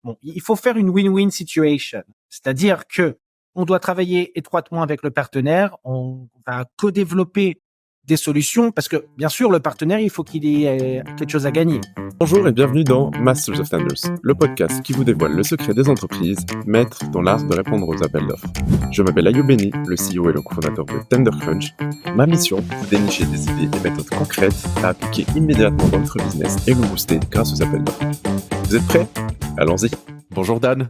bon, il faut faire une win-win situation. C'est-à-dire que on doit travailler étroitement avec le partenaire. On va co-développer des solutions parce que, bien sûr, le partenaire, il faut qu'il ait quelque chose à gagner. Bonjour et bienvenue dans Masters of Tenders, le podcast qui vous dévoile le secret des entreprises, maîtres dans l'art de répondre aux appels d'offres. Je m'appelle Ayoub Beni, le CEO et le cofondateur de TenderCrunch. Ma mission, dénicher des idées et méthodes concrètes à appliquer immédiatement dans votre business et le booster grâce aux appels d'offres. Vous êtes prêts? Allons-y. Bonjour Dan.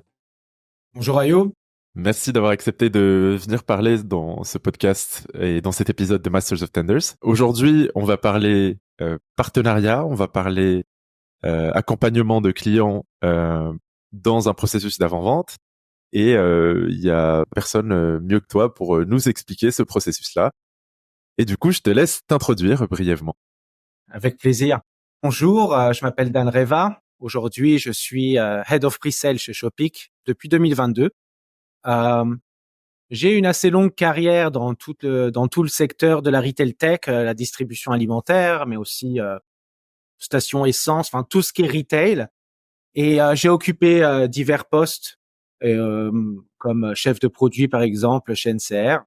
Bonjour Ayoub. Merci d'avoir accepté de venir parler dans ce podcast et dans cet épisode de Masters of Tenders. Aujourd'hui, on va parler partenariat, on va parler accompagnement de clients dans un processus d'avant-vente. Et il y a personne mieux que toi pour nous expliquer ce processus-là. Et du coup, je te laisse t'introduire brièvement. Avec plaisir. Bonjour, je m'appelle Dan Reva. Aujourd'hui, je suis Head of Pre-Sale chez Shopic depuis 2022. J'ai une assez longue carrière dans tout le secteur de la retail tech, la distribution alimentaire, mais aussi station essence, enfin tout ce qui est retail. Et j'ai occupé divers postes, comme chef de produit par exemple chez NCR.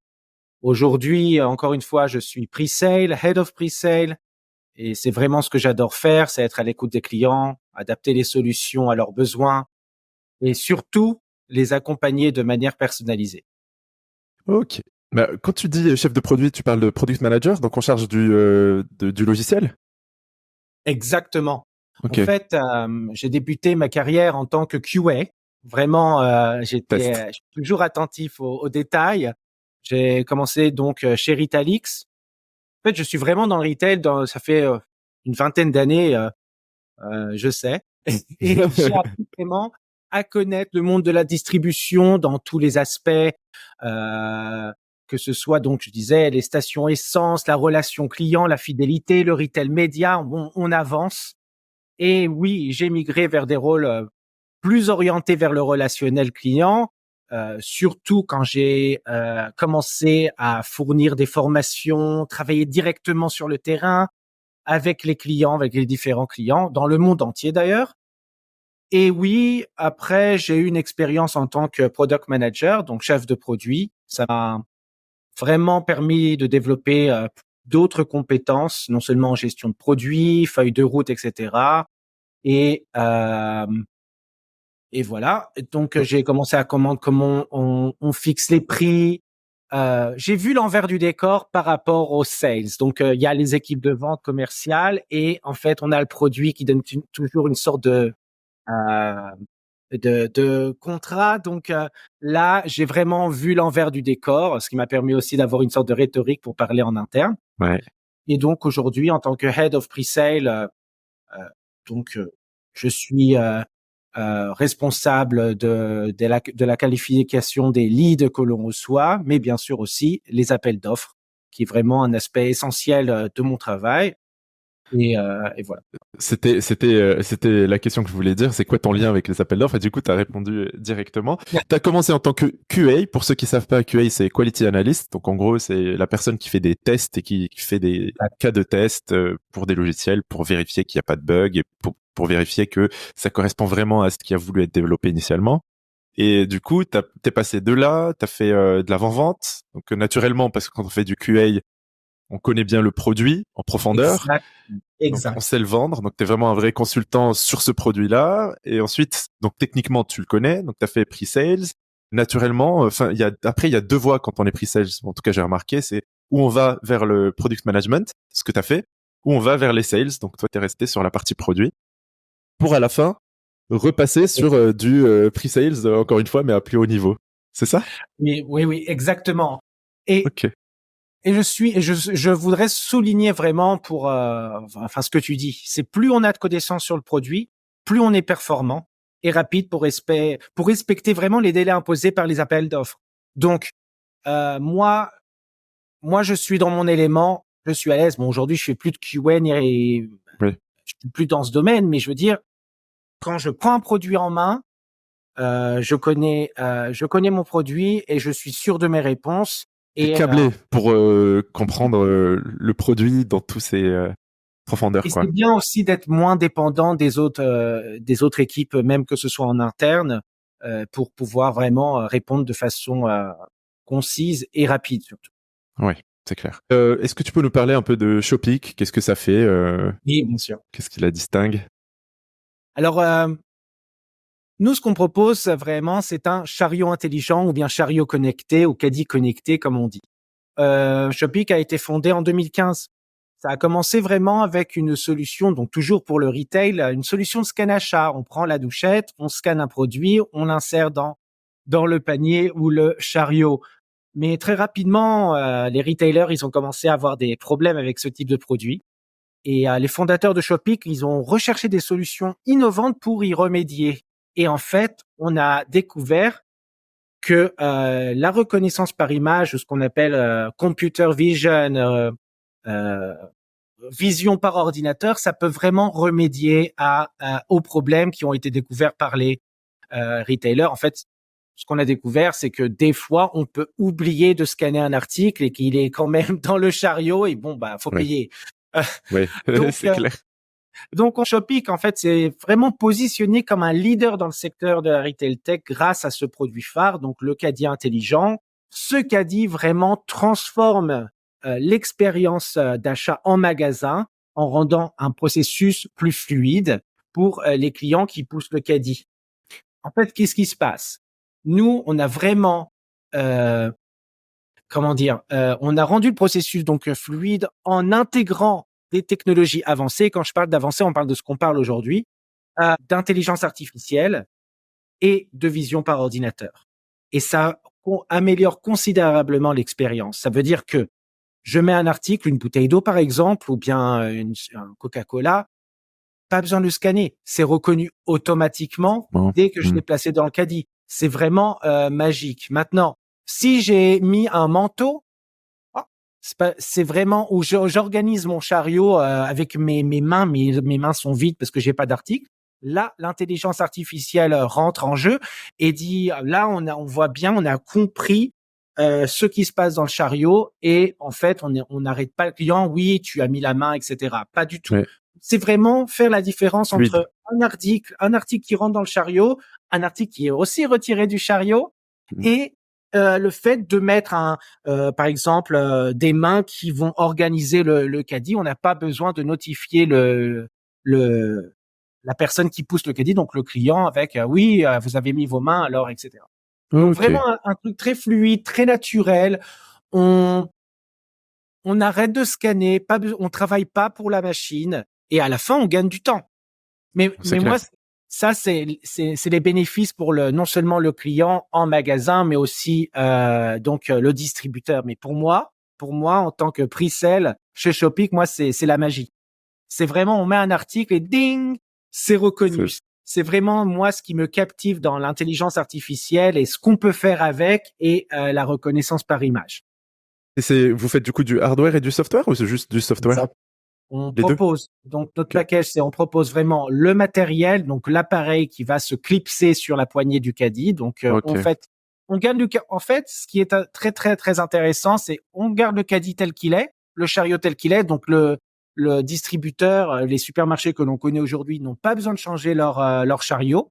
Aujourd'hui, encore une fois, je suis pre-sale, head of pre-sale, et c'est vraiment ce que j'adore faire, c'est être à l'écoute des clients, adapter les solutions à leurs besoins, et surtout les accompagner de manière personnalisée. Ok. Bah, quand tu dis chef de produit, tu parles de product manager, donc en charge du logiciel? Exactement. Okay. En fait, j'ai débuté ma carrière en tant que QA. Vraiment, je suis toujours attentif aux détails. J'ai commencé donc chez Retalix. En fait, je suis vraiment dans le retail. Ça fait une vingtaine d'années, je sais. Et j'ai appris vraiment à connaître le monde de la distribution dans tous les aspects, que ce soit donc, je disais, les stations essence, la relation client, la fidélité, le retail média. On avance. Et oui, j'ai migré vers des rôles plus orientés vers le relationnel client, surtout quand j'ai commencé à fournir des formations, travailler directement sur le terrain avec les clients, avec les différents clients, dans le monde entier d'ailleurs. Et oui, après, j'ai eu une expérience en tant que product manager, donc chef de produit. Ça m'a vraiment permis de développer d'autres compétences, non seulement en gestion de produits, feuille de route, etc. Et voilà. Donc j'ai commencé à comment on fixe les prix. J'ai vu l'envers du décor par rapport aux sales. Donc il y a les équipes de vente commerciale et en fait on a le produit qui donne toujours une sorte de contrat. Donc là j'ai vraiment vu l'envers du décor, ce qui m'a permis aussi d'avoir une sorte de rhétorique pour parler en interne. Ouais. Et donc aujourd'hui en tant que head of pre-sale, je suis responsable de la qualification des leads que l'on reçoit, mais bien sûr aussi les appels d'offres, qui est vraiment un aspect essentiel de mon travail. Et voilà. C'était la question que je voulais dire. C'est quoi ton lien avec les appels d'offres? Et du coup, tu as répondu directement. Tu as commencé en tant que QA. Pour ceux qui savent pas, QA, c'est Quality Analyst. Donc, en gros, c'est la personne qui fait des tests et qui fait des cas de tests pour des logiciels pour vérifier qu'il n'y a pas de bug et pour vérifier que ça correspond vraiment à ce qui a voulu être développé initialement. Et du coup, t'es passé de là, t'as fait de l'avant-vente. Donc, naturellement, parce que quand on fait du QA, on connaît bien le produit en profondeur. Exact. Donc, on sait le vendre. Donc, tu es vraiment un vrai consultant sur ce produit-là. Et ensuite, donc techniquement, tu le connais. Donc, tu as fait pre-sales. Naturellement, enfin, il y a deux voies quand on est pre-sales. En tout cas, j'ai remarqué, c'est où on va vers le product management, ce que tu as fait, ou on va vers les sales. Donc, toi, tu es resté sur la partie produit pour à la fin repasser sur du pre-sales, encore une fois, mais à plus haut niveau. C'est ça? Oui, exactement. Et Ok. Et je voudrais souligner vraiment pour, ce que tu dis. C'est plus on a de connaissances sur le produit, plus on est performant et rapide pour respecter vraiment les délais imposés par les appels d'offres. Donc, moi, je suis dans mon élément, je suis à l'aise. Bon, aujourd'hui, je fais plus de QA et je suis plus dans ce domaine, mais je veux dire, quand je prends un produit en main, je connais mon produit et je suis sûr de mes réponses. T'es câblé pour comprendre le produit dans tous ses profondeur, Et quoi. c'est bien aussi d'être moins dépendant des autres équipes, même que ce soit en interne, pour pouvoir vraiment répondre de façon concise et rapide surtout. Ouais, c'est clair. Est-ce que tu peux nous parler un peu de Shopic? Qu'est-ce que ça fait? Oui, bien sûr. Qu'est-ce qui la distingue? Alors, nous, ce qu'on propose vraiment, c'est un chariot intelligent ou bien chariot connecté ou caddie connecté, comme on dit. Shopic a été fondé en 2015. Ça a commencé vraiment avec une solution, donc toujours pour le retail, une solution de scan achat. On prend la douchette, on scanne un produit, on l'insère dans le panier ou le chariot. Mais très rapidement, les retailers, ils ont commencé à avoir des problèmes avec ce type de produit. Et les fondateurs de Shopic, ils ont recherché des solutions innovantes pour y remédier. Et en fait, on a découvert que la reconnaissance par image, ou ce qu'on appelle computer vision, euh, vision par ordinateur, ça peut vraiment remédier aux problèmes qui ont été découverts par les retailers. En fait, ce qu'on a découvert, c'est que des fois, on peut oublier de scanner un article et qu'il est quand même dans le chariot et bon, bah, faut Ouais, payer. ouais, Donc, c'est clair. donc, Shopic, en fait, c'est vraiment positionné comme un leader dans le secteur de la retail tech grâce à ce produit phare, donc le caddie intelligent. Ce caddie vraiment transforme l'expérience d'achat en magasin en rendant un processus plus fluide pour les clients qui poussent le caddie. En fait, qu'est-ce qui se passe? Nous, on a vraiment, euh, on a rendu le processus donc fluide en intégrant des technologies avancées. Quand je parle d'avancées, on parle de ce qu'on parle aujourd'hui, d'intelligence artificielle et de vision par ordinateur. Et ça améliore considérablement l'expérience. Ça veut dire que je mets un article, une bouteille d'eau par exemple, ou bien un Coca-Cola, pas besoin de le scanner. C'est reconnu automatiquement Bon. dès que je l'ai placé dans le caddie. C'est vraiment magique. Maintenant, si j'ai mis un manteau, c'est vraiment où j'organise mon chariot avec mes mains. Mes mains sont vides parce que j'ai pas d'article. Là, l'intelligence artificielle rentre en jeu et dit là, on voit bien, on a compris ce qui se passe dans le chariot et en fait, on n'arrête pas le client. Oui, tu as mis la main, etc. Pas du tout. Ouais, C'est vraiment faire la différence fluide. entre un article qui rentre dans le chariot, un article qui est aussi retiré du chariot Mm. et le fait de mettre par exemple, des mains qui vont organiser le caddie. On n'a pas besoin de notifier le la personne qui pousse le caddie, donc le client avec oui, vous avez mis vos mains alors, etc. Donc Ok. vraiment un truc très fluide, très naturel. On on arrête de scanner, on travaille pas pour la machine et à la fin on gagne du temps. C'est Mais moi, clair. ça, c'est les bénéfices pour non seulement le client en magasin, mais aussi donc le distributeur. Mais pour moi, en tant que pre-sale chez Shopic, moi, c'est la magie. C'est vraiment, on met un article et ding, c'est reconnu. C'est C'est vraiment moi ce qui me captive dans l'intelligence artificielle et ce qu'on peut faire avec et la reconnaissance par image. vous faites du coup du hardware et du software ou c'est juste du software? On Les deux? propose, donc notre Ok. package, on propose vraiment le matériel, donc l'appareil qui va se clipser sur la poignée du caddie. Donc, Ok. on garde en fait, ce qui est très, très, très intéressant, c'est on garde le caddie tel qu'il est, le chariot tel qu'il est. Donc, le distributeur, les supermarchés que l'on connaît aujourd'hui n'ont pas besoin de changer leur chariot.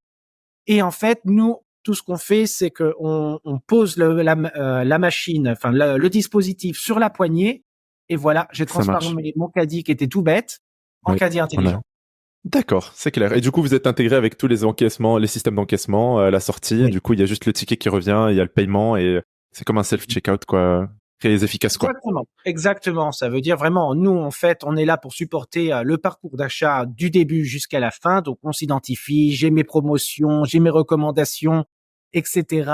Et en fait, nous, tout ce qu'on fait, c'est que on pose la machine, enfin le dispositif sur la poignée, et voilà, j'ai Ça marche. transformé mon caddie qui était tout bête en Ouais. caddie Voilà. intelligent. D'accord, c'est clair. Et du coup, vous êtes intégré avec tous les encaissements, les systèmes d'encaissement, la sortie. Oui, Du coup, il y a juste le ticket qui revient, il y a le paiement et c'est comme un self-checkout, quoi. Très efficace, quoi. exactement, exactement. Ça veut dire vraiment, nous, en fait, on est là pour supporter le parcours d'achat du début jusqu'à la fin. Donc, on s'identifie, j'ai mes promotions, j'ai mes recommandations, etc.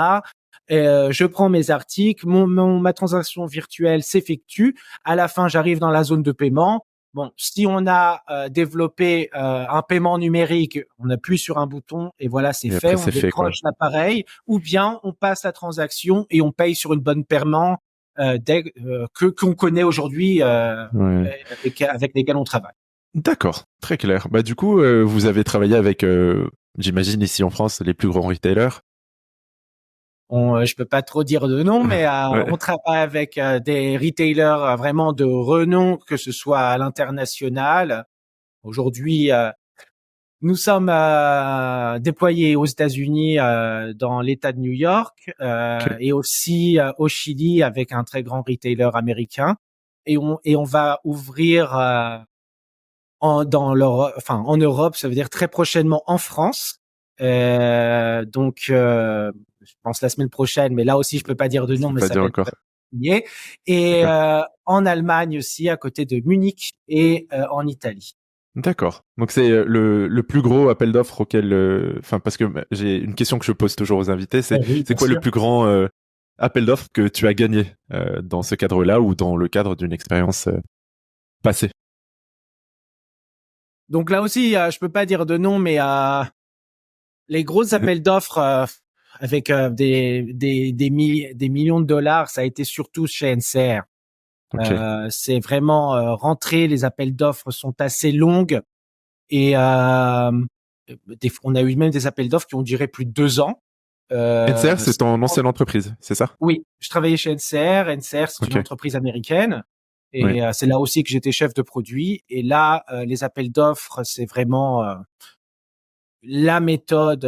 Je prends mes articles, ma transaction virtuelle s'effectue. À la fin, j'arrive dans la zone de paiement. Bon, si on a développé un paiement numérique, on appuie sur un bouton et voilà, c'est Et fait. après, On c'est fait, quoi. décroche l'appareil, ou bien on passe la transaction et on paye sur une bonne paiement qu'on connaît aujourd'hui Ouais. avec lesquels on travaille. D'accord, très clair. Bah, du coup, vous avez travaillé avec, j'imagine ici en France, les plus grands retailers. Je peux pas trop dire de nom, mais Ouais. on travaille avec des retailers vraiment de renom, que ce soit à l'international. Aujourd'hui, nous sommes déployés aux États-Unis, dans l'État de New York, Ok. et aussi au Chili avec un très grand retailer américain. Et on va ouvrir en Europe, ça veut dire très prochainement en France. Donc, je pense la semaine prochaine, mais là aussi je peux pas dire de nom, C'est mais pas ça dire va être encore. signé. Et D'accord. en Allemagne aussi, à côté de Munich, et en Italie. D'accord. Donc c'est le plus gros appel d'offres auquel, enfin parce que j'ai une question que je pose toujours aux invités, Oui, c'est bien quoi le sûr. plus grand appel d'offres que tu as gagné dans ce cadre-là ou dans le cadre d'une expérience passée? Donc là aussi, je peux pas dire de nom, mais les gros appels d'offres avec des millions de dollars, ça a été surtout chez NCR. Ok. C'est vraiment rentré, les appels d'offres sont assez longues et on a eu même des appels d'offres qui ont duré plus de 2 ans. NCR, c'est ton ancienne entreprise, c'est ça? Oui, je travaillais chez NCR. NCR, c'est une Ok. entreprise américaine. Oui. Et c'est là aussi que j'étais chef de produit. Et là, les appels d'offres, c'est vraiment la méthode,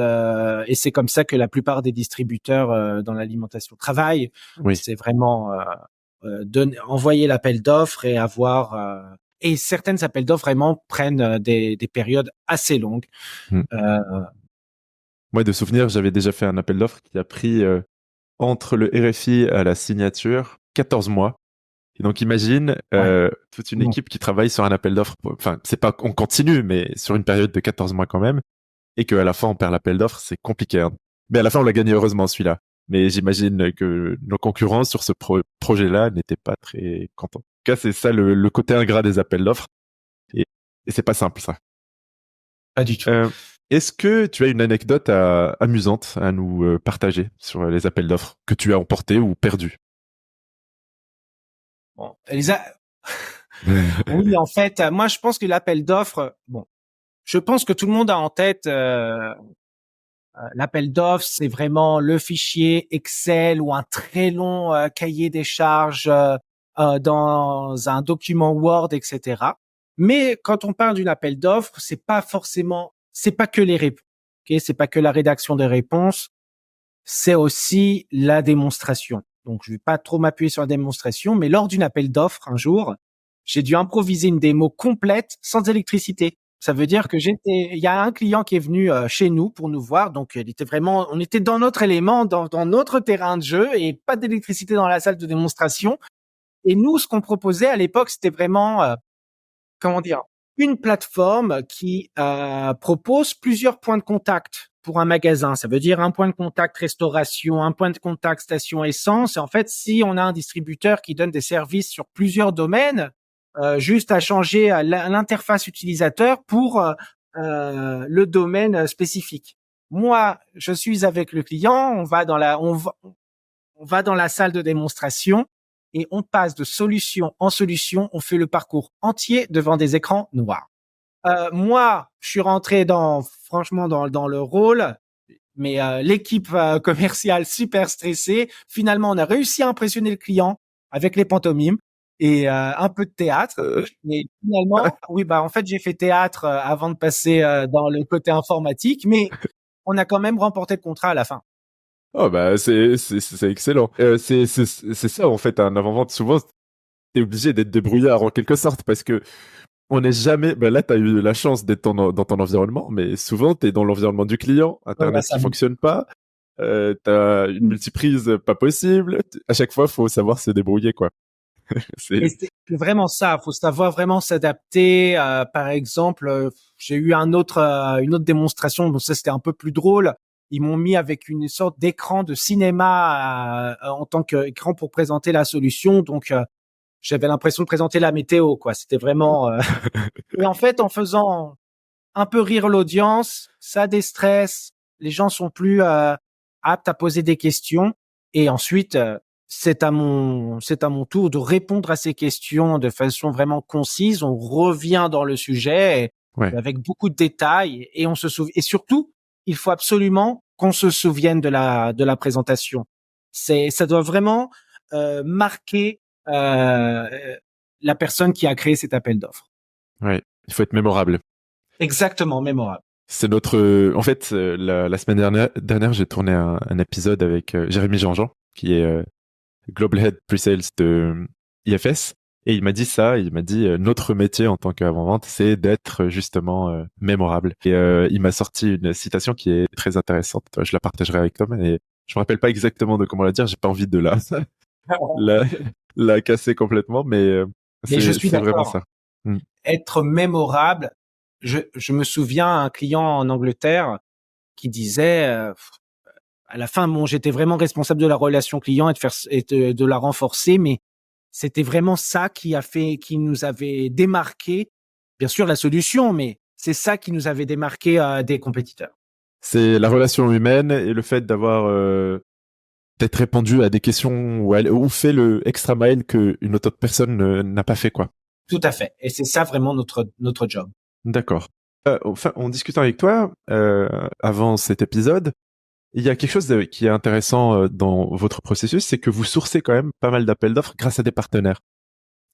et c'est comme ça que la plupart des distributeurs dans l'alimentation travaillent. Oui. C'est vraiment envoyer l'appel d'offres et avoir et certaines appels d'offres vraiment prennent des périodes assez longues. Hmm. Euh, Moi, de souvenir, j'avais déjà fait un appel d'offres qui a pris entre le RFI à la signature 14 mois. Et donc imagine ouais. toute une équipe qui travaille sur un appel d'offres. Enfin, c'est pas on continue, mais sur une période de 14 mois quand même, et qu'à la fin on perd l'appel d'offres, c'est compliqué. Hein. Mais à la fin on l'a gagné heureusement celui-là. Mais j'imagine que nos concurrents sur ce projet-là n'étaient pas très contents. En tout cas, c'est ça le côté ingrat des appels d'offres. Et, et c'est pas simple ça. Pas du tout. Euh, Est-ce que tu as une anecdote amusante à nous partager sur les appels d'offres que tu as emporté ou perdu? Bon, Elisa, oui, en fait, moi, je pense que l'appel d'offres, bon, je pense que tout le monde a en tête l'appel d'offres, c'est vraiment le fichier Excel ou un très long cahier des charges dans un document Word, etc. Mais quand on parle d'une appel d'offres, c'est pas que les réponses, ok, c'est pas que la rédaction des réponses, c'est aussi la démonstration. Donc, je vais pas trop m'appuyer sur la démonstration, mais lors d'une appel d'offres, un jour, j'ai dû improviser une démo complète sans électricité. Ça veut dire que il y a un client qui est venu chez nous pour nous voir, donc on était dans notre élément, dans notre terrain de jeu et pas d'électricité dans la salle de démonstration. Et nous, ce qu'on proposait à l'époque, c'était vraiment, comment dire, une plateforme qui propose plusieurs points de contact pour un magasin. Ça veut dire un point de contact restauration, un point de contact station essence. Et en fait, si on a un distributeur qui donne des services sur plusieurs domaines, juste à changer l'interface utilisateur pour le domaine spécifique. Moi, je suis avec le client, on va dans la salle de démonstration et on passe de solution en solution. On fait le parcours entier devant des écrans noirs. Moi, je suis rentré franchement, dans le rôle, mais l'équipe commerciale super stressée. Finalement, on a réussi à impressionner le client avec les pantomimes et un peu de théâtre. Et finalement, oui, bah en fait, j'ai fait théâtre avant de passer dans le côté informatique, mais on a quand même remporté le contrat à la fin. Oh bah c'est excellent. C'est ça en fait un avant-vente. Souvent t'es obligé d'être débrouillard en quelque sorte parce que on n'est jamais. Bah là t'as eu la chance d'être dans ton environnement, mais souvent t'es dans l'environnement du client, Ouais, bah, Internet qui fonctionne pas, t'as une multiprise pas possible. À chaque fois faut savoir se débrouiller quoi. Et C'est c'est vraiment ça. Faut savoir vraiment s'adapter. Par exemple, j'ai eu une autre démonstration. Bon, ça c'était un peu plus drôle. Ils m'ont mis avec une sorte d'écran de cinéma en tant qu'écran pour présenter la solution. Donc, j'avais l'impression de présenter la météo, quoi. C'était vraiment. Et en fait, en faisant un peu rire l'audience, ça déstresse. Les gens sont plus aptes à poser des questions. Et ensuite, c'est à mon tour de répondre à ces questions de façon vraiment concise. On revient dans le sujet ouais. avec beaucoup de détails et on se souvient. Et surtout, il faut absolument qu'on se souvienne de la présentation. Ça doit vraiment marquer la personne qui a créé cet appel d'offres. Ouais. Il faut être mémorable. Exactement, mémorable. C'est notre. En fait, la semaine dernière, j'ai tourné un épisode avec Jérémy Jean-Jean, qui est Global Head Pre-Sales de IFS. Et il m'a dit ça, il m'a dit notre métier en tant qu'avant-vente, c'est d'être justement mémorable. Et il m'a sorti une citation qui est très intéressante. Je la partagerai avec toi, et je me rappelle pas exactement de comment la dire. J'ai pas envie de la, la casser complètement, mais je suis c'est vraiment d'accord. ça. Être mémorable. Je me souviens un client en Angleterre qui disait à la fin, bon, j'étais vraiment responsable de la relation client et de la renforcer, mais c'était vraiment ça qui nous avait démarqué. Bien sûr, la solution, mais c'est ça qui nous avait démarqué des compétiteurs. C'est la relation humaine et le fait d'avoir d'être répondu à des questions ou fait le extra mile que une autre personne n'a pas fait, quoi. Tout à fait. Et c'est ça vraiment notre job. D'accord. Enfin, en discutant avec toi avant cet épisode, il y a quelque chose qui est intéressant dans votre processus, c'est que vous sourcez quand même pas mal d'appels d'offres grâce à des partenaires.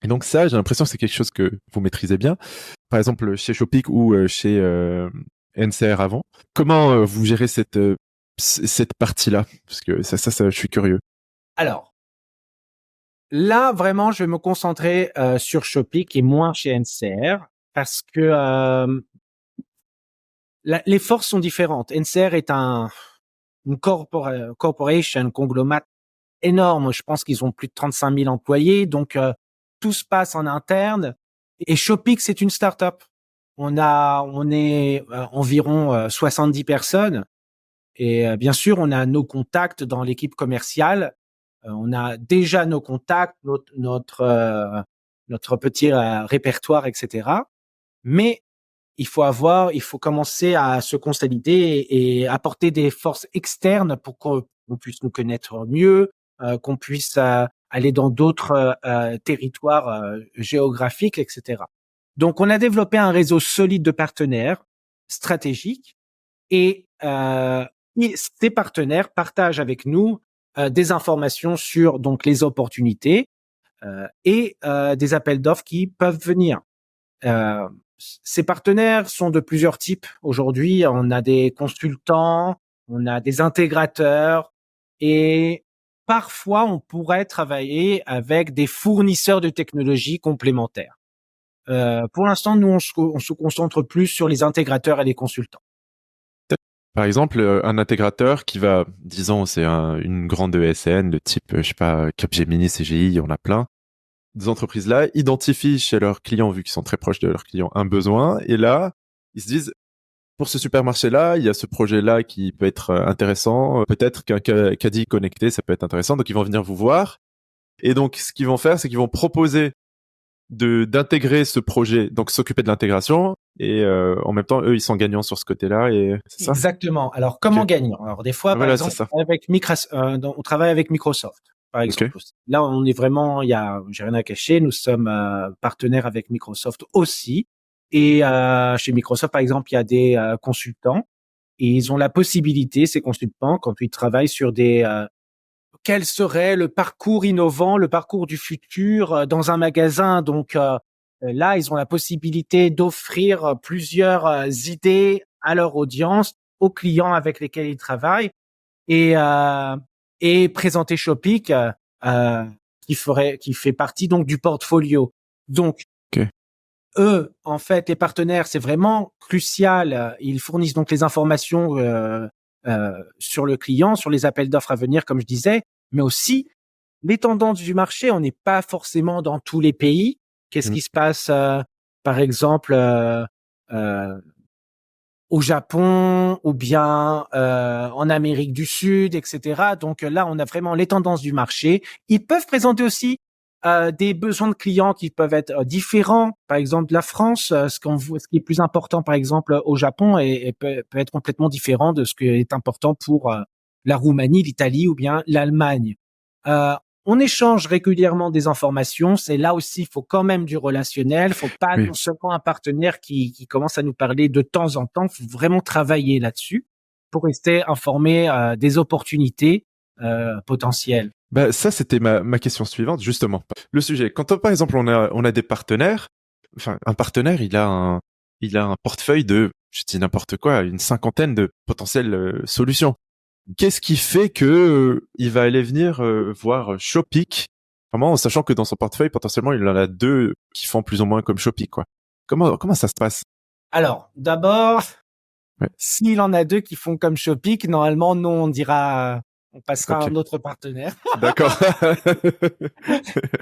Et donc ça, j'ai l'impression que c'est quelque chose que vous maîtrisez bien. Par exemple, chez Shopic ou chez NCR avant. Comment vous gérez cette partie-là? Parce que ça, je suis curieux. Alors, là, vraiment, je vais me concentrer sur Shopic et moins chez NCR parce que les forces sont différentes. NCR est une corporation, conglomerate énorme. Je pense qu'ils ont plus de 35 000 employés. Donc, tout se passe en interne. Et Shopic, c'est une start-up. On est environ 70 personnes. Et bien sûr, on a nos contacts dans l'équipe commerciale. On a déjà nos contacts, notre petit répertoire, etc. Mais il faut commencer à se consolider et apporter des forces externes pour qu'on puisse nous connaître mieux, qu'on puisse aller dans d'autres territoires géographiques, etc. Donc, on a développé un réseau solide de partenaires stratégiques et ces partenaires partagent avec nous des informations sur donc les opportunités et des appels d'offres qui peuvent venir. Ces partenaires sont de plusieurs types. Aujourd'hui, on a des consultants, on a des intégrateurs et parfois on pourrait travailler avec des fournisseurs de technologies complémentaires. Pour l'instant, nous, on se concentre plus sur les intégrateurs et les consultants. Par exemple, un intégrateur qui va, disons, c'est une grande ESN de type, je sais pas, Capgemini, CGI, on a plein. Des entreprises-là identifient chez leurs clients, vu qu'ils sont très proches de leurs clients, un besoin. Et là, ils se disent, pour ce supermarché-là, il y a ce projet-là qui peut être intéressant. Peut-être qu'un caddie connecté, ça peut être intéressant. Donc, ils vont venir vous voir. Et donc, ce qu'ils vont faire, c'est qu'ils vont proposer d'intégrer ce projet, donc s'occuper de l'intégration. Et en même temps, eux, ils sont gagnants sur ce côté-là. Et c'est ça. Exactement. Alors, comment gagner? Alors, des fois, par exemple, on travaille avec Microsoft. Par exemple, là, on est vraiment, j'ai rien à cacher. Nous sommes partenaires avec Microsoft aussi. Et chez Microsoft, par exemple, il y a des consultants et ils ont la possibilité, ces consultants, quand ils travaillent sur quel serait le parcours innovant, le parcours du futur dans un magasin. Donc là, ils ont la possibilité d'offrir plusieurs idées à leur audience, aux clients avec lesquels ils travaillent et présenter Shopic qui fait partie donc du portfolio. Donc eux, en fait, les partenaires, c'est vraiment crucial. Ils fournissent donc les informations sur le client, sur les appels d'offres à venir, comme je disais, mais aussi les tendances du marché. On n'est pas forcément dans tous les pays. Qu'est-ce qui se passe, par exemple, au Japon ou bien en Amérique du Sud, etc. Donc là, on a vraiment les tendances du marché. Ils peuvent présenter aussi des besoins de clients qui peuvent être différents. Par exemple, la France, ce qui est plus important, par exemple, au Japon, peut être complètement différent de ce qui est important pour la Roumanie, l'Italie ou bien l'Allemagne. On échange régulièrement des informations. C'est là aussi, il faut quand même du relationnel. Faut pas non seulement un partenaire qui commence à nous parler de temps en temps. Faut vraiment travailler là-dessus pour rester informé des opportunités potentielles. Bah, ça, c'était ma question suivante, justement. Le sujet. Quand, par exemple, on a des partenaires, enfin, un partenaire, il a un portefeuille de, je dis n'importe quoi, une cinquantaine de potentielles solutions. Qu'est-ce qui fait que il va aller venir voir Shopic, vraiment en sachant que dans son portefeuille potentiellement il en a deux qui font plus ou moins comme Shopic, quoi. Comment ça se passe? Alors, d'abord, Ouais. s'il en a deux qui font comme Shopic, normalement, nous, on dira, on passera à Ok. un autre partenaire. D'accord.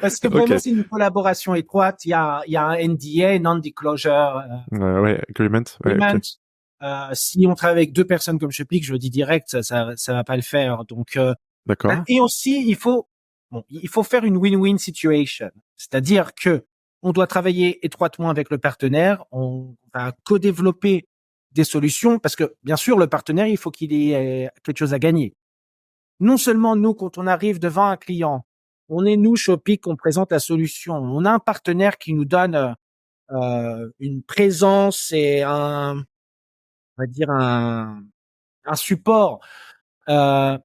Parce que Ok. vraiment, c'est une collaboration étroite. Il y a un NDA, non-disclosure Ouais, agreement. Ouais, agreement. ok. Si on travaille avec deux personnes comme Shopic, je le dis direct, ça va pas le faire. Donc, D'accord. et aussi, il faut faire une win-win situation. C'est-à-dire que on doit travailler étroitement avec le partenaire. On va co-développer des solutions parce que, bien sûr, le partenaire, il faut qu'il ait quelque chose à gagner. Non seulement nous, quand on arrive devant un client, on est nous, Shopic, on présente la solution. On a un partenaire qui nous donne une présence et on va dire un support. Euh,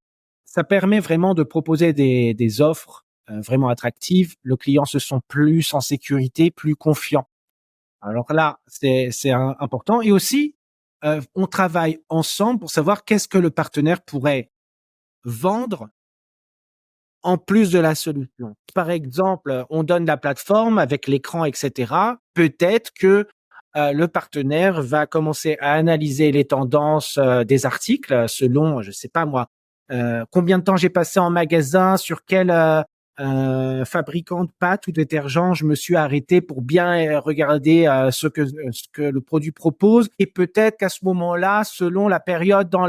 Ça permet vraiment de proposer des offres vraiment attractives. Le client se sent plus en sécurité, plus confiant. Alors là, c'est important. Et aussi, on travaille ensemble pour savoir qu'est-ce que le partenaire pourrait vendre en plus de la solution. Par exemple, on donne la plateforme avec l'écran, etc. Peut-être que le partenaire va commencer à analyser les tendances des articles selon, je sais pas moi, combien de temps j'ai passé en magasin, sur quel fabricant de pâtes ou détergent je me suis arrêté pour bien regarder ce que le produit propose. Et peut-être qu'à ce moment-là, selon la période dans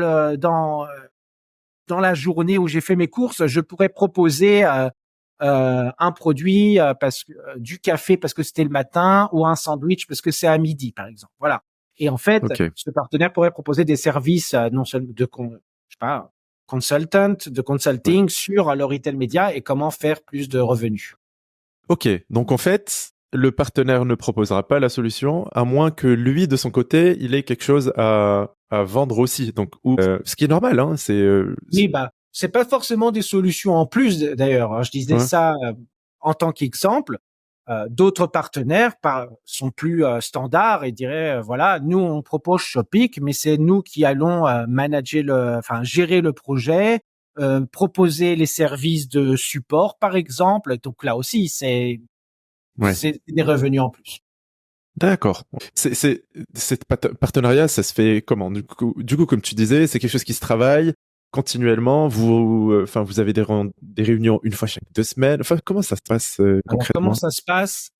la journée où j'ai fait mes courses, je pourrais proposer un produit parce que du café parce que c'était le matin ou un sandwich parce que c'est à midi, par exemple. Voilà. Et en fait, Ok. ce partenaire pourrait proposer des services non seulement je sais pas, consultant, de Ouais. consulting sur le retail média et comment faire plus de revenus. Ok. Donc en fait, le partenaire ne proposera pas la solution à moins que lui, de son côté, il ait quelque chose à vendre aussi. Donc, ce qui est normal, hein. Oui, bah, c'est pas forcément des solutions en plus d'ailleurs, hein. Je disais Ouais. ça en tant qu'exemple. D'autres partenaires sont plus standards et diraient voilà, nous on propose Shopic, mais c'est nous qui allons gérer le projet, proposer les services de support par exemple. Donc là aussi, Ouais. c'est des revenus en plus. D'accord. Cette partenariat, ça se fait comment? Du coup, comme tu disais, c'est quelque chose qui se travaille continuellement. Enfin, vous avez des réunions une fois chaque 2 semaines. Enfin, comment ça se passe Alors comment concrètement? ça se passe?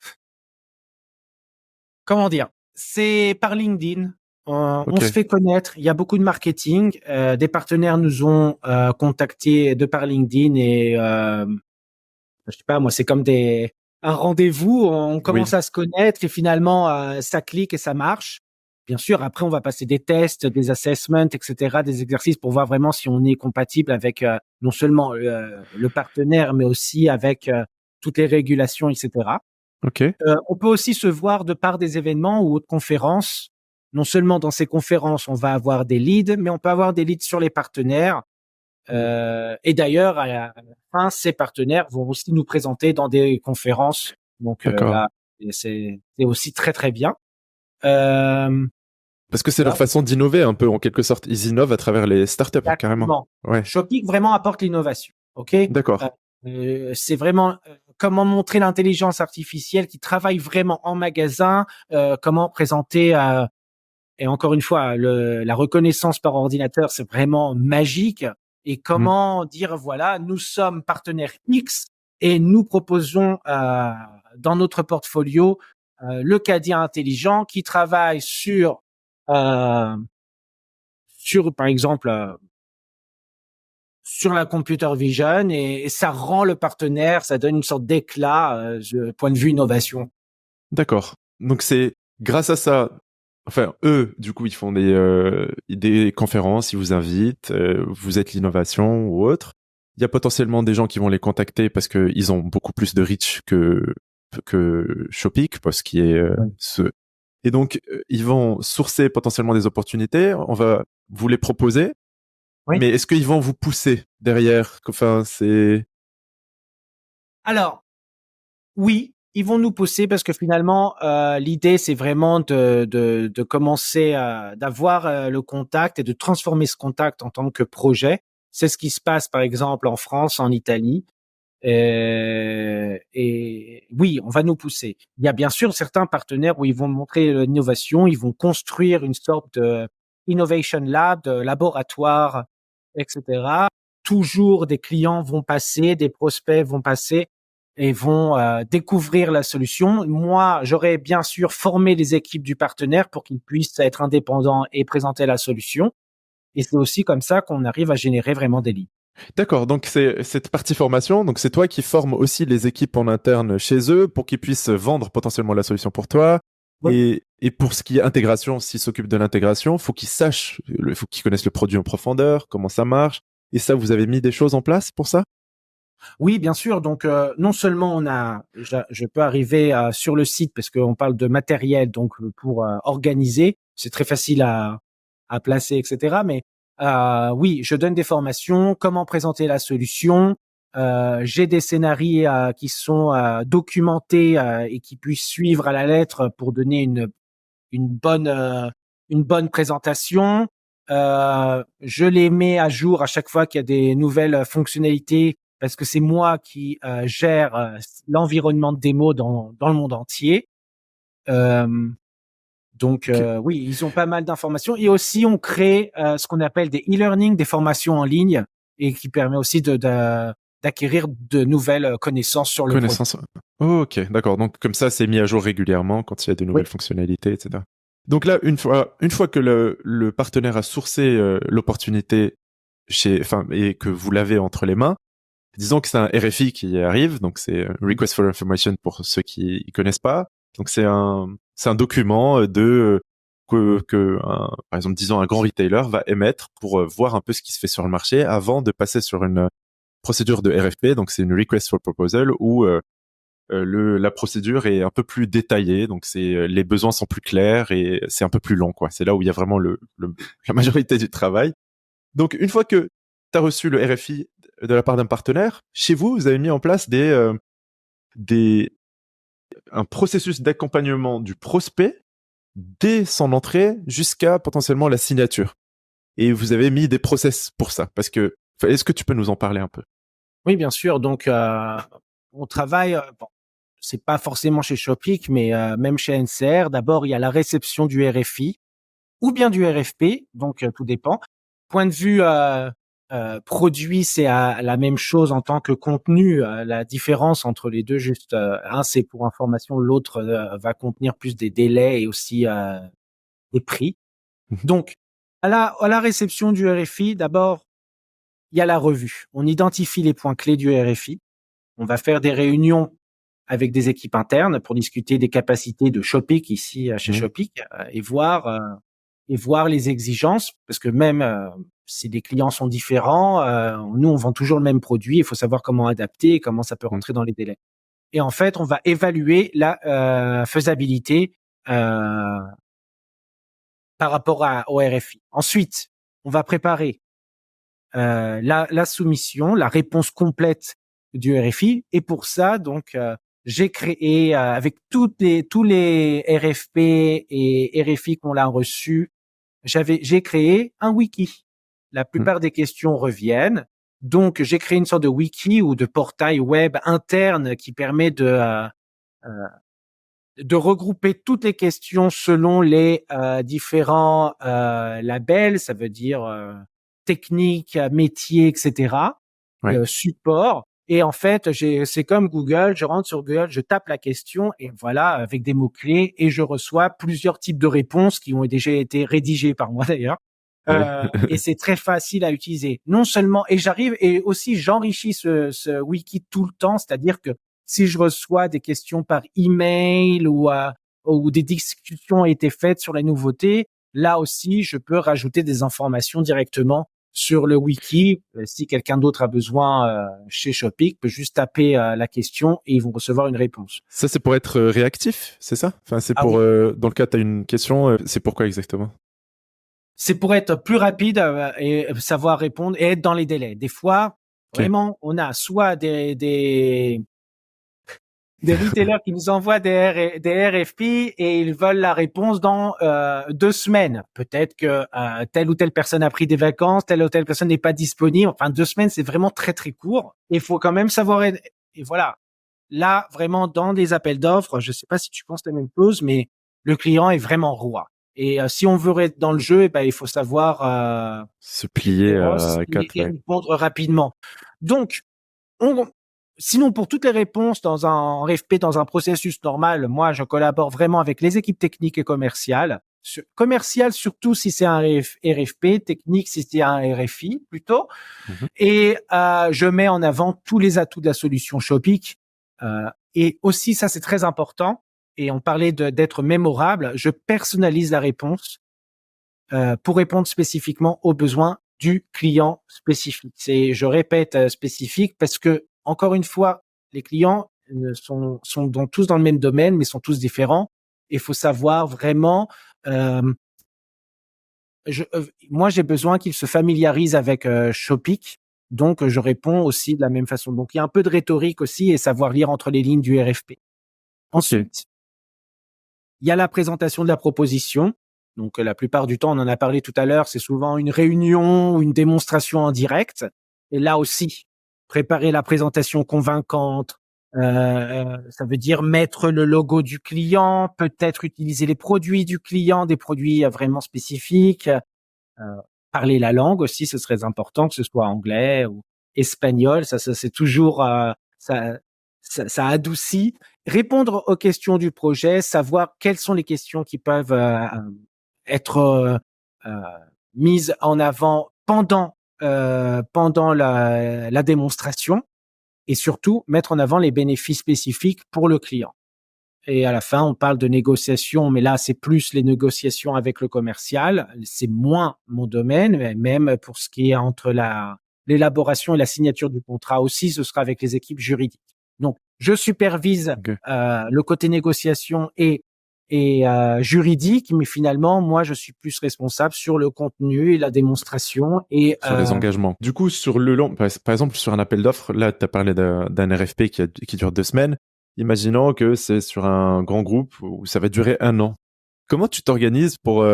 Comment dire? C'est par LinkedIn. On se Ok. fait connaître. Il y a beaucoup de marketing. Des partenaires nous ont contactés de par LinkedIn et je sais pas moi, c'est comme un rendez-vous. On commence Oui. à se connaître et finalement ça clique et ça marche. Bien sûr, après on va passer des tests, des assessments, etc., des exercices pour voir vraiment si on est compatible avec non seulement le partenaire, mais aussi avec toutes les régulations, etc. Ok. On peut aussi se voir de par des événements ou autres conférences. Non seulement dans ces conférences, on va avoir des leads, mais on peut avoir des leads sur les partenaires. Et d'ailleurs, à la fin, ces partenaires vont aussi nous présenter dans des conférences. Donc D'accord. là, c'est aussi très très bien. Euh, Parce que c'est leur voilà, façon d'innover un peu en quelque sorte. Ils innovent à travers les startups, carrément. exactement. Ouais. Shopic vraiment apporte l'innovation. Ok, D'accord. c'est vraiment comment montrer l'intelligence artificielle qui travaille vraiment en magasin, comment présenter et encore une fois, la reconnaissance par ordinateur, c'est vraiment magique. Et Mm. comment dire, voilà, nous sommes partenaires X et nous proposons dans notre portfolio le caddie intelligent qui travaille euh, par exemple, sur la computer vision et ça rend le partenaire, ça donne une sorte d'éclat du point de vue innovation. D'accord. Donc c'est grâce à ça. Enfin, eux, du coup, ils font des conférences, ils vous invitent, vous êtes l'innovation ou autre. Il y a potentiellement des gens qui vont les contacter parce que ils ont beaucoup plus de reach que Shopic, parce qu'il est Ouais. Et donc ils vont sourcer potentiellement des opportunités. On va vous les proposer, Oui. mais est-ce qu'ils vont vous pousser derrière? Enfin, c'est Alors, oui. ils vont nous pousser parce que finalement, l'idée, c'est vraiment de commencer d'avoir le contact et de transformer ce contact en tant que projet. C'est ce qui se passe, par exemple, en France, en Italie. Et oui, on va nous pousser. Il y a bien sûr certains partenaires où ils vont montrer l'innovation, ils vont construire une sorte de innovation lab, de laboratoire, etc. Toujours des clients vont passer, des prospects vont passer et vont découvrir la solution. Moi, j'aurais bien sûr formé les équipes du partenaire pour qu'ils puissent être indépendants et présenter la solution. Et c'est aussi comme ça qu'on arrive à générer vraiment des leads. D'accord, donc c'est cette partie formation, donc c'est toi qui formes aussi les équipes en interne chez eux pour qu'ils puissent vendre potentiellement la solution pour toi. Oui. Et pour ce qui est intégration, s'ils s'occupent de l'intégration, faut qu'ils sachent, faut qu'ils connaissent le produit en profondeur, comment ça marche. Et ça, vous avez mis des choses en place pour ça? Oui, bien sûr. Donc, non seulement je peux arriver sur le site parce qu'on parle de matériel, donc pour organiser, c'est très facile à placer, etc. Mais oui, je donne des formations, comment présenter la solution. J'ai des scénarios qui sont documentés et qui puissent suivre à la lettre pour donner une bonne une bonne présentation. Je les mets à jour à chaque fois qu'il y a des nouvelles fonctionnalités parce que c'est moi qui gère l'environnement de démo dans le monde entier. Euh, donc Ok. oui, ils ont pas mal d'informations et aussi on crée ce qu'on appelle des e-learning, des formations en ligne et qui permet aussi d'acquérir de nouvelles connaissances sur le produit. Connaissance. Oh, ok, d'accord. Donc comme ça, c'est mis à jour régulièrement quand il y a de Oui, nouvelles fonctionnalités, etc. Donc là, une fois que le partenaire a sourcé l'opportunité enfin, et que vous l'avez entre les mains, disons que c'est un RFI qui arrive, donc c'est Request for Information pour ceux qui connaissent pas. Donc c'est un document par exemple, disons un grand retailer va émettre pour voir un peu ce qui se fait sur le marché avant de passer sur une procédure de RFP. Donc c'est une Request for Proposal où la procédure est un peu plus détaillée, donc les besoins sont plus clairs et c'est un peu plus long, quoi. C'est là où il y a vraiment la majorité du travail. Donc une fois que tu as reçu le RFI de la part d'un partenaire, chez vous, vous avez mis en place des un processus d'accompagnement du prospect dès son entrée jusqu'à potentiellement la signature. Et vous avez mis des process pour ça, parce que est-ce que tu peux nous en parler un peu? oui, bien sûr. Donc on travaille. Bon, c'est pas forcément chez Shopic, mais même chez NCR. D'abord, il y a la réception du RFI ou bien du RFP, donc tout dépend. Point de vue produit, c'est la même chose en tant que contenu. La différence entre les deux, juste un, c'est pour information, l'autre va contenir plus des délais et aussi des prix. Donc, à la réception du RFI, d'abord, il y a la revue. On identifie les points clés du RFI. On va faire des réunions avec des équipes internes pour discuter des capacités de Shopic ici chez Mhm. Shopic et voir les exigences parce que même si les clients sont différents, nous on vend toujours le même produit, il faut savoir comment adapter et comment ça peut Mhm. rentrer dans les délais. Et en fait, on va évaluer la faisabilité par rapport au RFI. Ensuite, on va préparer la soumission, la réponse complète du RFI. Et pour ça, donc, j'ai créé avec tous les RFP et RFI qu'on l'a reçu, j'ai créé un wiki. La Mhm. plupart des questions reviennent. Donc, j'ai créé une sorte de wiki ou de portail web interne qui permet de regrouper toutes les questions selon les différents labels, ça veut dire technique, métier, etc., Ouais. support. Et en fait, c'est comme Google, je rentre sur Google, je tape la question et voilà, avec des mots-clés, et je reçois plusieurs types de réponses qui ont déjà été rédigées par moi d'ailleurs. Ouais. Et c'est très facile à utiliser. Non seulement, et j'arrive, et aussi j'enrichis ce wiki tout le temps, c'est-à-dire que si je reçois des questions par email ou des discussions ont été faites sur les nouveautés, là aussi, je peux rajouter des informations directement sur le wiki. Si quelqu'un d'autre a besoin chez Shopic, peut juste taper la question et ils vont recevoir une réponse. Ça, c'est pour être réactif, c'est ça? Enfin, c'est Ah pour, oui, dans le cas, tu as une question, c'est pourquoi exactement? c'est pour être plus rapide et savoir répondre et être dans les délais. Des fois, Ok. vraiment, on a soit des retailers qui nous envoient des RFP et ils veulent la réponse dans 2 semaines. Peut-être que telle ou telle personne a pris des vacances, telle ou telle personne n'est pas disponible. Enfin, 2 semaines, c'est vraiment très très court. Il faut quand même savoir. Et voilà. Là, vraiment, dans des appels d'offres, je sais pas si tu penses la même chose, mais le client est vraiment roi. Et si on veut être dans le jeu, il faut savoir se plier à et répondre rapidement. Donc, sinon, pour toutes les réponses dans un RFP, dans un processus normal, moi, je collabore vraiment avec les équipes techniques et commerciales. Commercial, surtout si c'est un RFP, technique si c'est un RFI plutôt. Mhm. Et je mets en avant tous les atouts de la solution Shopic. Et aussi, ça c'est très important, et on parlait d'être mémorable, je personnalise la réponse pour répondre spécifiquement aux besoins du client spécifique. Je répète spécifique parce que, encore une fois, les clients sont tous dans le même domaine, mais sont tous différents. Il faut savoir vraiment... moi, j'ai besoin qu'ils se familiarisent avec Shopic, donc je réponds aussi de la même façon. Donc, il y a un peu de rhétorique aussi et savoir lire entre les lignes du RFP. Ensuite, il y a la présentation de la proposition. Donc, la plupart du temps, on en a parlé tout à l'heure, c'est souvent une réunion ou une démonstration en direct. Et là aussi, préparer la présentation convaincante, ça veut dire mettre le logo du client, peut-être utiliser les produits du client, des produits vraiment spécifiques. Parler la langue aussi, ce serait important, que ce soit anglais ou espagnol. Ça c'est toujours ça adoucit. Répondre aux questions du projet, savoir quelles sont les questions qui peuvent être euh, mises en avant pendant la démonstration, et surtout mettre en avant les bénéfices spécifiques pour le client. Et à la fin, on parle de négociations, mais là, c'est plus les négociations avec le commercial. C'est moins mon domaine, mais même pour ce qui est entre l'élaboration et la signature du contrat aussi, ce sera avec les équipes juridiques. Donc, je supervise le côté négociation et juridique, mais finalement, moi, je suis plus responsable sur le contenu et la démonstration et sur les engagements. Du coup, sur le long, par exemple, sur un appel d'offres, là, tu as parlé d'un RFP qui dure 2 semaines. Imaginons que c'est sur un grand groupe où ça va durer 1 an. Comment tu t'organises pour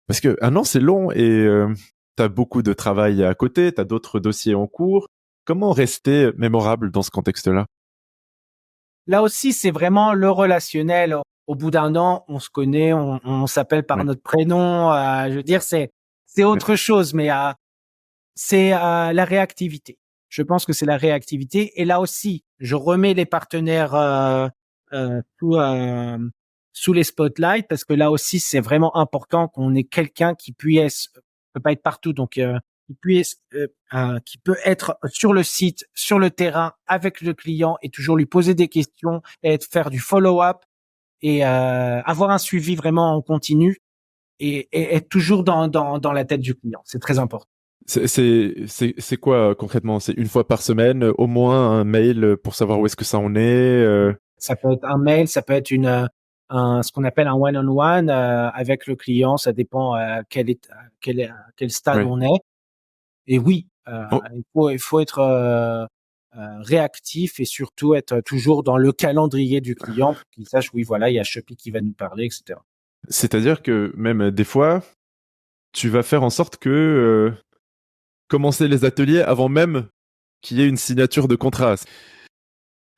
parce que 1 an c'est long et t'as beaucoup de travail à côté, t'as d'autres dossiers en cours. Comment rester mémorable dans ce contexte-là? Là aussi, c'est vraiment le relationnel. Au bout d'1 an, on se connaît, on s'appelle par notre prénom. Je veux dire, c'est autre chose, mais c'est la réactivité. Je pense que c'est la réactivité. Et là aussi, je remets les partenaires sous les spotlights, parce que là aussi, c'est vraiment important qu'on ait quelqu'un qui puisse, peut pas être partout, donc qui peut être sur le site, sur le terrain, avec le client, et toujours lui poser des questions et faire du follow-up et avoir un suivi vraiment en continu, et être toujours dans la tête du client. C'est très important. C'est quoi concrètement? C'est 1 fois par semaine, au moins un mail pour savoir où est-ce que ça en est. Ça peut être un mail, ça peut être ce qu'on appelle un one-on-one avec le client. Ça dépend quel stade on est. Et oui, il faut être réactif, et surtout être toujours dans le calendrier du client pour qu'il sache, oui, voilà, il y a Shopee qui va nous parler, etc. C'est-à-dire que même des fois, tu vas faire en sorte que commencer les ateliers avant même qu'il y ait une signature de contrat.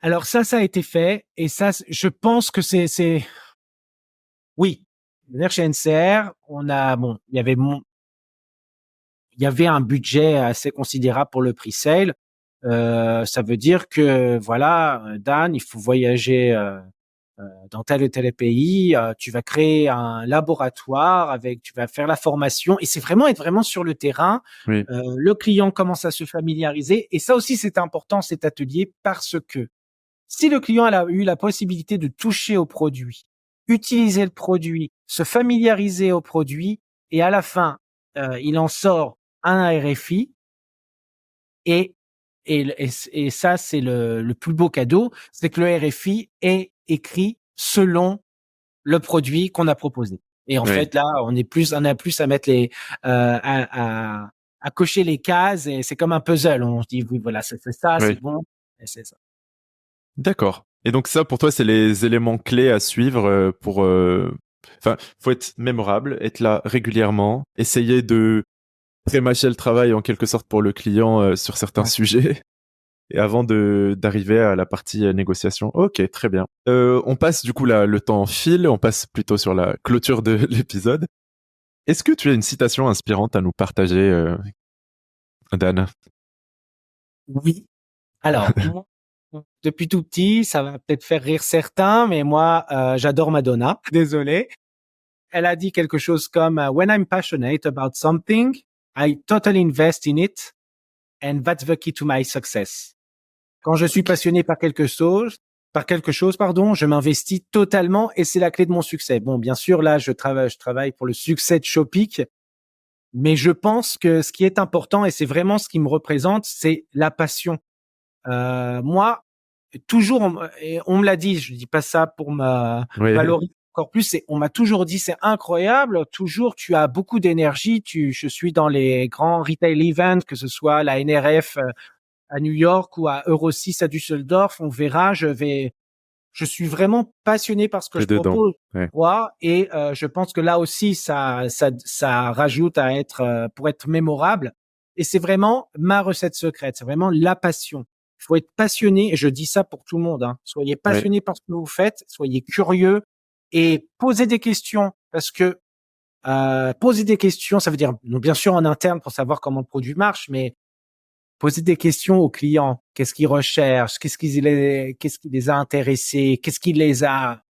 Alors ça a été fait, et ça, je pense que c'est oui. Chez NCR, il y avait un budget assez considérable pour le pre-sale. Ça veut dire que voilà, Dan, il faut voyager dans tel ou tel pays. Tu vas créer un laboratoire tu vas faire la formation, et c'est vraiment être vraiment sur le terrain. Oui. Le client commence à se familiariser, et ça aussi c'est important, cet atelier, parce que si le client a eu la possibilité de toucher au produit, utiliser le produit, se familiariser au produit, et à la fin, il en sort un RFI, et ça, c'est le plus beau cadeau, c'est que le RFI est écrit selon le produit qu'on a proposé. Et en fait, là, on a plus à mettre à cocher les cases, et c'est comme un puzzle. On se dit, oui, voilà, c'est ça, c'est bon, et c'est ça. D'accord. Et donc ça, pour toi, c'est les éléments clés à suivre pour... Enfin, faut être mémorable, être là régulièrement, essayer de pré-mâcher le travail en quelque sorte pour le client sur certains sujets. Et avant d'arriver à la partie négociation. Ok, très bien. On passe du coup là, le temps file, on passe plutôt sur la clôture de l'épisode. Est-ce que tu as une citation inspirante à nous partager, Dan? Oui. Alors, moi, depuis tout petit, ça va peut-être faire rire certains, mais moi, j'adore Madonna. Désolé. Elle a dit quelque chose comme When I'm passionate about something, I totally invest in it, and that's the key to my success. Quand je suis passionné par quelque chose, pardon, je m'investis totalement et c'est la clé de mon succès. Bon, bien sûr, là, je travaille pour le succès de Shopic, mais je pense que ce qui est important et c'est vraiment ce qui me représente, c'est la passion. Moi, toujours, on me l'a dit, je dis pas ça pour me valoriser encore plus, on m'a toujours dit, c'est incroyable, toujours, tu as beaucoup d'énergie, je suis dans les grands retail events, que ce soit la NRF à New York ou à Euro6 à Düsseldorf, on verra, je suis vraiment passionné par ce que je propose. Et je pense que là aussi, ça rajoute à être, pour être mémorable. Et c'est vraiment ma recette secrète, c'est vraiment la passion. Il faut être passionné, et je dis ça pour tout le monde, hein. Soyez passionné par ce que vous faites, soyez curieux et posez des questions parce que poser des questions, ça veut dire bien sûr en interne pour savoir comment le produit marche, mais poser des questions aux clients. Qu'est-ce qu'ils recherchent? Qu'est-ce qui les a intéressés? Qu'est-ce qui les a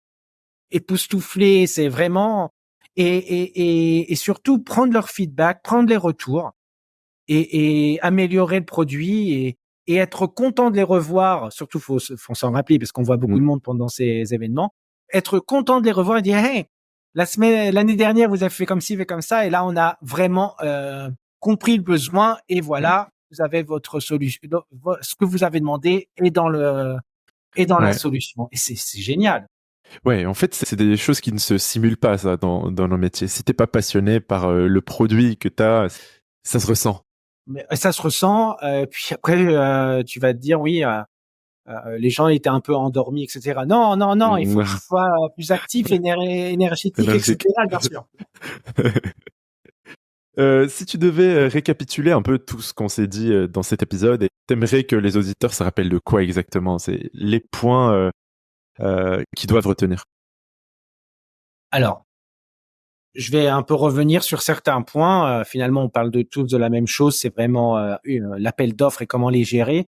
époustouflés? C'est vraiment et surtout prendre leur feedback, prendre les retours et améliorer le produit et être content de les revoir. Surtout, faut s'en rappeler parce qu'on voit beaucoup de monde pendant ces événements. Être content de les revoir et dire, hey, l'année dernière, vous avez fait comme ci, fait comme ça, et là, on a vraiment compris le besoin et voilà, vous avez votre solution, ce que vous avez demandé est dans la solution. Et c'est génial. Ouais, en fait, c'est des choses qui ne se simulent pas, ça, dans nos métiers. Si t'es pas passionné par le produit que t'as, ça se ressent. Mais ça se ressent. Puis après, tu vas te dire, oui, les gens étaient un peu endormis, etc. Non, il faut que je sois plus actif, énergétique, etc. Bien sûr. Si tu devais récapituler un peu tout ce qu'on s'est dit dans cet épisode, et t'aimerais que les auditeurs se rappellent de quoi exactement? C'est les points qu'ils doivent retenir. Alors, je vais un peu revenir sur certains points. Finalement, on parle de tous de la même chose. C'est vraiment l'appel d'offres et comment les gérer.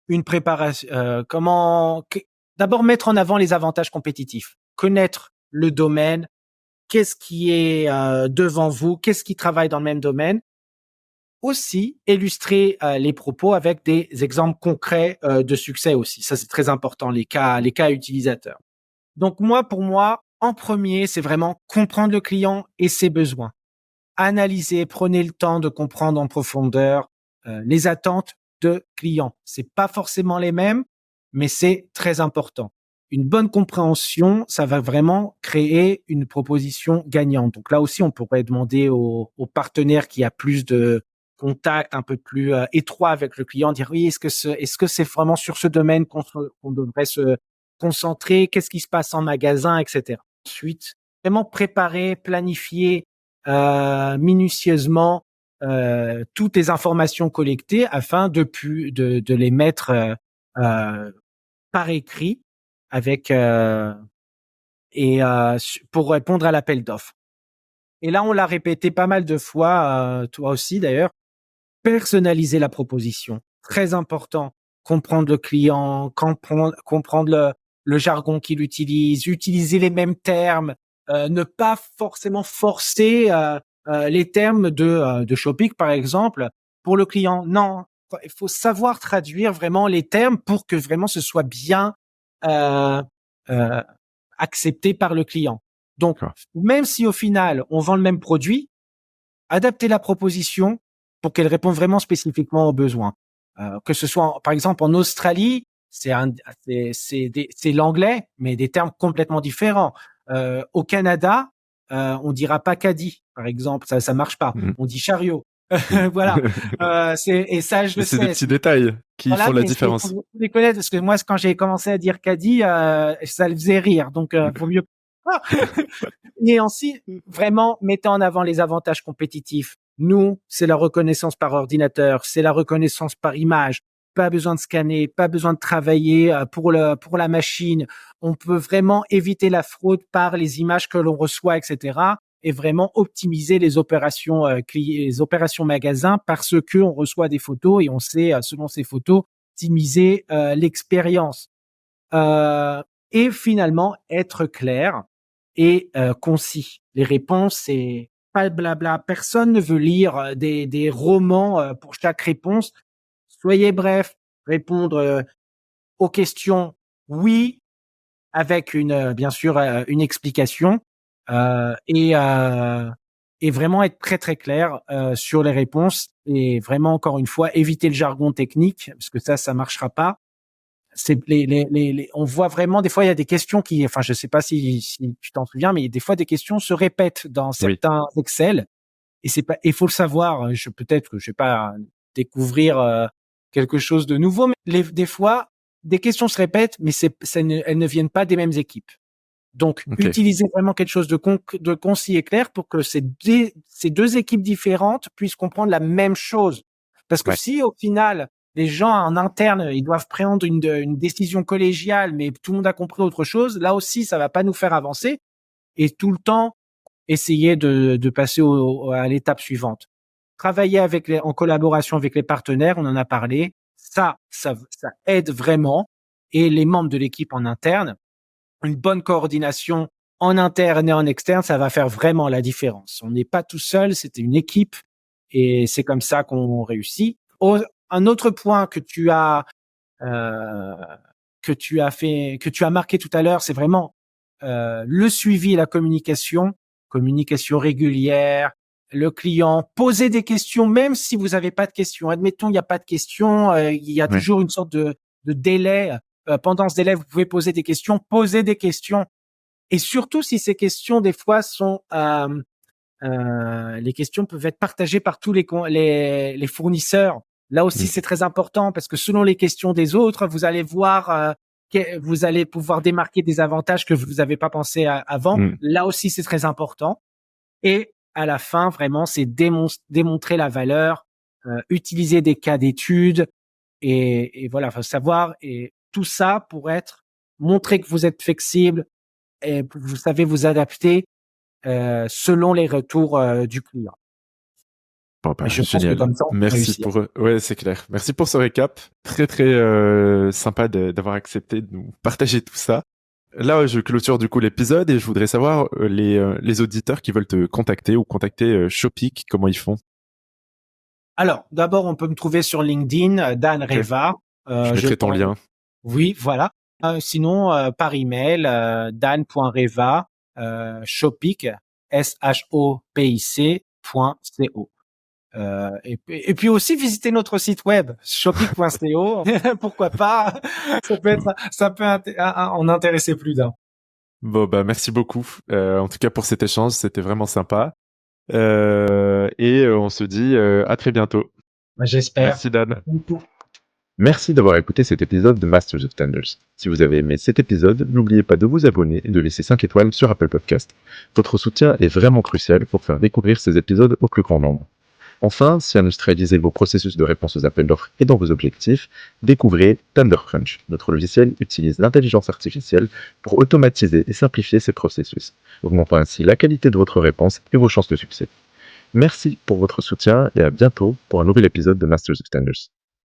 Une préparation. D'abord mettre en avant les avantages compétitifs. Connaître le domaine. Qu'est-ce qui est devant vous? Qu'est-ce qui travaille dans le même domaine? Aussi, illustrer les propos avec des exemples concrets de succès aussi. Ça, c'est très important, les cas utilisateurs. Donc pour moi, en premier, c'est vraiment comprendre le client et ses besoins. Analyser, prenez le temps de comprendre en profondeur les attentes de clients. C'est pas forcément les mêmes, mais c'est très important. Une bonne compréhension, ça va vraiment créer une proposition gagnante. Donc là aussi, on pourrait demander aux partenaires qui a plus de contact un peu plus étroit avec le client, dire oui, est-ce que c'est vraiment sur ce domaine qu'on devrait se concentrer, qu'est-ce qui se passe en magasin, etc. Ensuite, vraiment préparer, planifier minutieusement toutes les informations collectées afin de les mettre par écrit avec pour répondre à l'appel d'offres. Et là, on l'a répété pas mal de fois, toi aussi d'ailleurs. Personnaliser la proposition, très important. Comprendre le client, comprendre le jargon qu'il utilise, utiliser les mêmes termes, ne pas forcément forcer les termes de Shopic par exemple pour le client. Non, il faut savoir traduire vraiment les termes pour que vraiment ce soit bien euh, euh, accepté par le client. Donc, même si au final on vend le même produit, adapter la proposition pour qu'elle réponde vraiment spécifiquement aux besoins. Que ce soit, par exemple, en Australie, c'est l'anglais, mais des termes complètement différents. Au Canada, on dira pas caddie, par exemple, ça marche pas. On dit chariot. Voilà. Et ça, je le C'est des sais. petits détails qui Voilà, font la mais différence. faut les connaître parce que moi, quand j'ai commencé à dire caddie, ça le faisait rire. Donc, vaut mieux pas. Et ensuite, vraiment, mettez en avant les avantages compétitifs. Nous, c'est la reconnaissance par ordinateur, c'est la reconnaissance par image. Pas besoin de scanner, pas besoin de travailler pour la machine. On peut vraiment éviter la fraude par les images que l'on reçoit, etc. Et vraiment optimiser les opérations les opérations magasins parce que on reçoit des photos et on sait selon ces photos optimiser l'expérience. Et finalement être clair et concis. Les réponses, c'est pas de blabla. Personne ne veut lire des romans pour chaque réponse. Soyez bref, répondre aux questions oui, avec bien sûr une explication euh, et euh, et vraiment être très très clair sur les réponses et vraiment encore une fois éviter le jargon technique parce que ça marchera pas. C'est on voit vraiment des fois il y a des questions qui, enfin je sais pas si tu t'en souviens, mais des fois des questions se répètent dans Oui. certains Excel et c'est pas, il faut le savoir. Peut-être que je sais pas découvrir quelque chose de nouveau, mais des fois des questions se répètent, mais elles ne viennent pas des mêmes équipes. Donc Ok. utilisez vraiment quelque chose de concis et clair pour que ces deux équipes différentes puissent comprendre la même chose. Parce que Ouais. si au final les gens en interne, ils doivent prendre une décision collégiale, mais tout le monde a compris autre chose, là aussi, ça va pas nous faire avancer et tout le temps essayer de passer à l'étape suivante. Travailler en collaboration avec les partenaires, on en a parlé, ça aide vraiment et les membres de l'équipe en interne, une bonne coordination en interne et en externe, ça va faire vraiment la différence. On n'est pas tout seul, c'est une équipe et c'est comme ça qu'on réussit. Un autre point euh, que tu as marqué tout à l'heure, c'est vraiment le suivi et la communication régulière, le client, poser des questions, même si vous n'avez pas de questions. Admettons, il n'y a pas de questions, il y a Ouais. toujours une sorte de délai. Pendant ce délai, vous pouvez poser des questions, poser des questions. Et surtout, si ces questions, des fois, sont... les questions peuvent être partagées par tous les fournisseurs. Là aussi, Mm. c'est très important parce que selon les questions des autres, vous allez voir... vous allez pouvoir démarquer des avantages que vous n'avez pas pensé avant. Mm. Là aussi, c'est très important. Et à la fin, vraiment, c'est démontrer la valeur, utiliser des cas d'études et voilà, faut savoir et tout ça pour montrer que vous êtes flexible et vous savez vous adapter selon les retours du client. Bon, Et bah, je pense que génial. comme ça, on peut Merci réussir. pour, ouais, c'est clair. Merci pour ce récap. Très, très sympa d'avoir accepté de nous partager tout ça. Là, je clôture du coup l'épisode et je voudrais savoir les auditeurs qui veulent te contacter ou contacter Shopic, comment ils font. Alors, d'abord, on peut me trouver sur LinkedIn, Dan Ok. Reva. Je mettrai ton lien. Oui, voilà. Sinon, par email, dan.reva, shopic, shopic.co. Et puis aussi visiter notre site web shopic.co. Pourquoi pas? Ça peut en intéresser plus d'un. Bon, bah, merci beaucoup. En tout cas, pour cet échange, c'était vraiment sympa. Et on se dit à très bientôt. J'espère. Merci Dan. Merci d'avoir écouté cet épisode de Masters of Tenders. Si vous avez aimé cet épisode, n'oubliez pas de vous abonner et de laisser 5 étoiles sur Apple Podcast. Votre soutien est vraiment crucial pour faire découvrir ces épisodes au plus grand nombre. Enfin, si industrialiser vos processus de réponse aux appels d'offres est dans vos objectifs, découvrez TenderCrunch. Notre logiciel utilise l'intelligence artificielle pour automatiser et simplifier ces processus, augmentant ainsi la qualité de votre réponse et vos chances de succès. Merci pour votre soutien et à bientôt pour un nouvel épisode de Masters of Tenders.